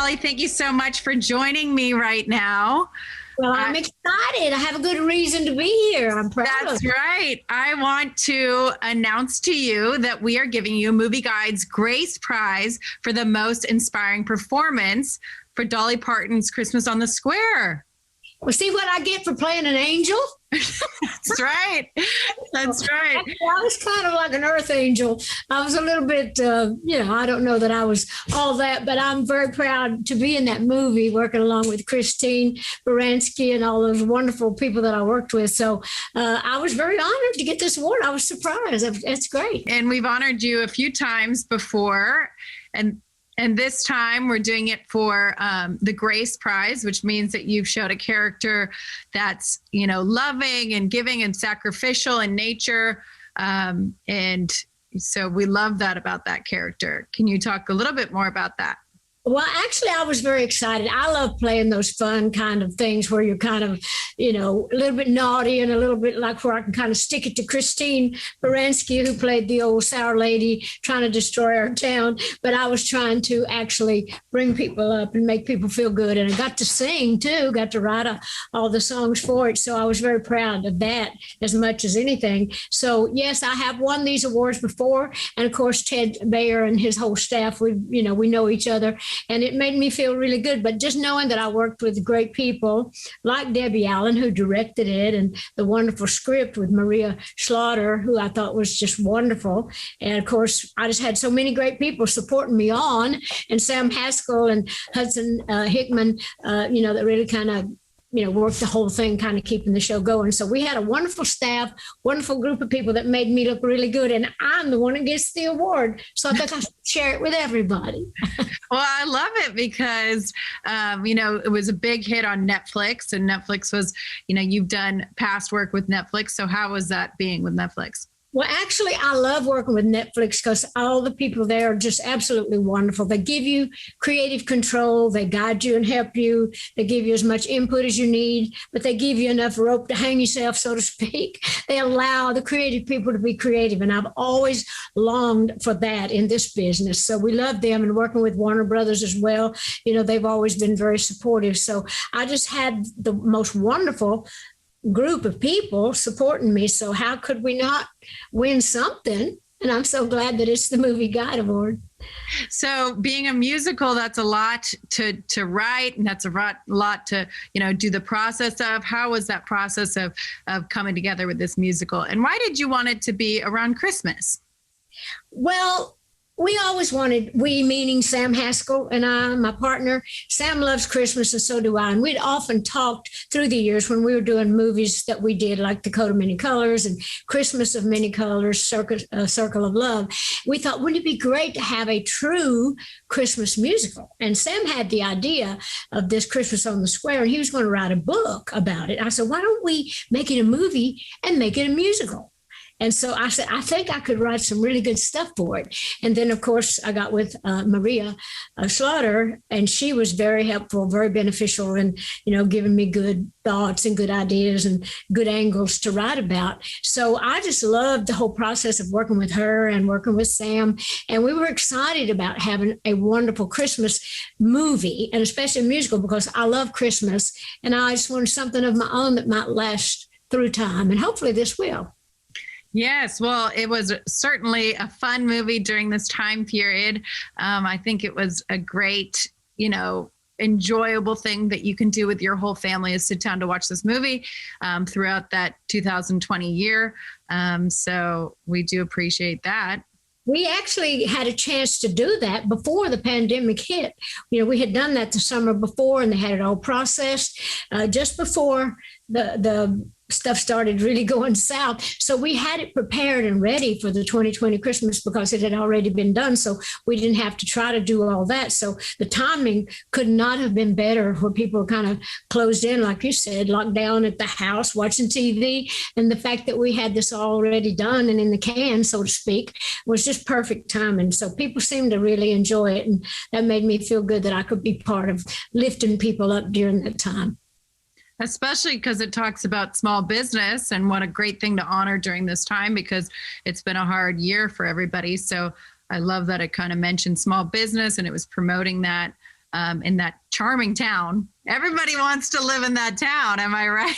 Dolly, thank you so much for joining me right now. Well, I'm excited. I have a good reason to be here. I'm proud of That's it. right. I want to announce to you that we are giving you Movie Guide's Grace Prize for the most inspiring performance for Dolly Parton's Christmas on the Square. Well, see what I get for playing an angel? That's right. That's right. Actually, I was kind of like an earth angel. I was a little bit, I don't know that I was all that, but I'm very proud to be in that movie working along with Christine Baranski and all those wonderful people that I worked with. So I was very honored to get this award. I was surprised. It's great. And we've honored you a few times before. And this time we're doing it for the Grace Prize, which means that you've showed a character that's, loving and giving and sacrificial in nature. And so we love that about that character. Can you talk a little bit more about that? Well, actually, I was very excited. I love playing those fun kind of things where you're kind of, a little bit naughty and a little bit like where I can kind of stick it to Christine Baranski, who played the old sour lady trying to destroy our town. But I was trying to actually bring people up and make people feel good. And I got to sing, too, got to write all the songs for it. So I was very proud of that as much as anything. So, yes, I have won these awards before. And, of course, Ted Bayer and his whole staff, we know each other. And it made me feel really good. But just knowing that I worked with great people like Debbie Allen, who directed it, and the wonderful script with Maria Slaughter, who I thought was just wonderful. And of course, I just had so many great people supporting me on, and Sam Haskell and Hudson Hickman, that really kind of worked the whole thing, kind of keeping the show going. So we had a wonderful staff, wonderful group of people that made me look really good. And I'm the one who gets the award. So I think I should share it with everybody. Well, I love it because, it was a big hit on Netflix, and Netflix was, you've done past work with Netflix. So how was that being with Netflix? Well, actually, I love working with Netflix because all the people there are just absolutely wonderful. They give you creative control. They guide you and help you. They give you as much input as you need, but they give you enough rope to hang yourself, so to speak. They allow the creative people to be creative, and I've always longed for that in this business. So we love them, and working with Warner Brothers as well. They've always been very supportive. So I just had the most wonderful group of people supporting me. So how could we not win something? And I'm so glad that it's the Movie Guide Award. So being a musical, that's a lot to write, and that's a lot to, do the process of. How was that process of coming together with this musical? And why did you want it to be around Christmas? Well, we always wanted, we meaning Sam Haskell and I, my partner. Sam loves Christmas, and so do I. And we'd often talked through the years when we were doing movies that we did, like The Coat of Many Colors and Christmas of Many Colors, Circle of Love. We thought, wouldn't it be great to have a true Christmas musical? And Sam had the idea of this Christmas on the Square, and he was going to write a book about it. I said, why don't we make it a movie and make it a musical? And so I said, I think I could write some really good stuff for it. And then, of course, I got with Maria Slaughter, and she was very helpful, very beneficial, and, giving me good thoughts and good ideas and good angles to write about. So I just loved the whole process of working with her and working with Sam. And we were excited about having a wonderful Christmas movie, and especially a musical, because I love Christmas. And I just wanted something of my own that might last through time. And hopefully this will. Yes, well, it was certainly a fun movie during this time period. I think it was a great, enjoyable thing that you can do with your whole family is sit down to watch this movie throughout that 2020 year. So we do appreciate that. We actually had a chance to do that before the pandemic hit. We had done that the summer before, and they had it all processed just before the stuff started really going south. So we had it prepared and ready for the 2020 Christmas because it had already been done. So we didn't have to try to do all that. So the timing could not have been better, where people were kind of closed in, like you said, locked down at the house, watching TV. And the fact that we had this already done and in the can, so to speak, was just perfect timing. So people seemed to really enjoy it. And that made me feel good that I could be part of lifting people up during that time. Especially because it talks about small business, and what a great thing to honor during this time, because it's been a hard year for everybody. So I love that it kind of mentioned small business, and it was promoting that. in that charming town. Everybody wants to live in that town. Am I right?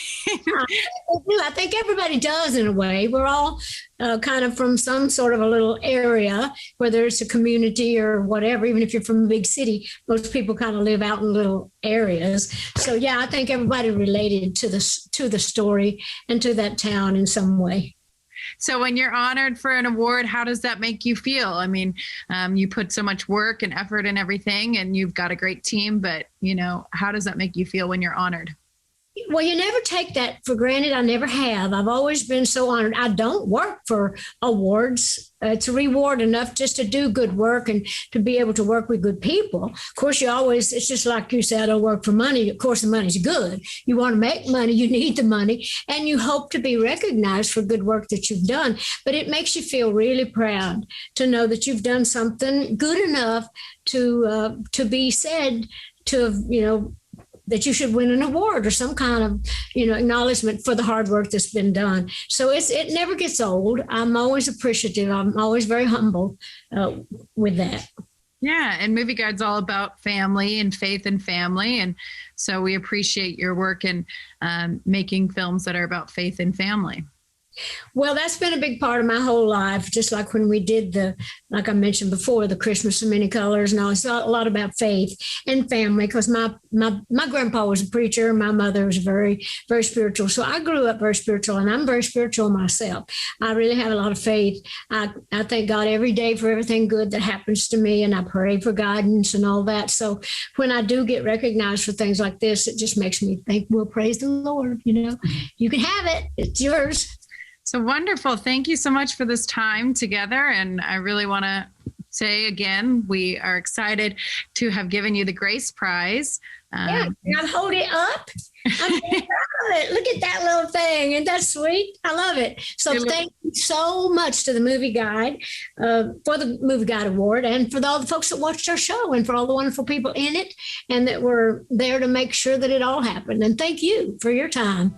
I think everybody does in a way. We're all kind of from some sort of a little area, whether it's a community or whatever. Even if you're from a big city, most people kind of live out in little areas. So yeah, I think everybody related to the story and to that town in some way. So when you're honored for an award, how does that make you feel? I mean, you put so much work and effort and everything, and you've got a great team, but, how does that make you feel when you're honored? Well, you never take that for granted. I never have. I've always been so honored. I don't work for awards. It's a reward enough just to do good work and to be able to work with good people. Of course, it's just like you said, I don't work for money. Of course, the money's good. You want to make money, you need the money, and you hope to be recognized for good work that you've done. But it makes you feel really proud to know that you've done something good enough to be said to have, that you should win an award or some kind of, acknowledgement for the hard work that's been done. So it never gets old. I'm always appreciative. I'm always very humble with that. Yeah. And Movie Guide's all about family and faith and family. And so we appreciate your work in making films that are about faith and family. Well, that's been a big part of my whole life, just like when we did like I mentioned before, the Christmas in Many Colors. And it's a lot about faith and family because my grandpa was a preacher. My mother was very, very spiritual. So I grew up very spiritual, and I'm very spiritual myself. I really have a lot of faith. I thank God every day for everything good that happens to me, and I pray for guidance and all that. So when I do get recognized for things like this, it just makes me think, well, praise the Lord. You can have it. It's yours. So wonderful. Thank you so much for this time together. And I really want to say again, we are excited to have given you the Grace Prize. Yeah, I'll hold it up. I'm very proud of it. Look at that little thing. Isn't that sweet? I love it. So thank you so much to the Movie Guide for the Movie Guide Award, and for all the folks that watched our show, and for all the wonderful people in it and that were there to make sure that it all happened. And thank you for your time.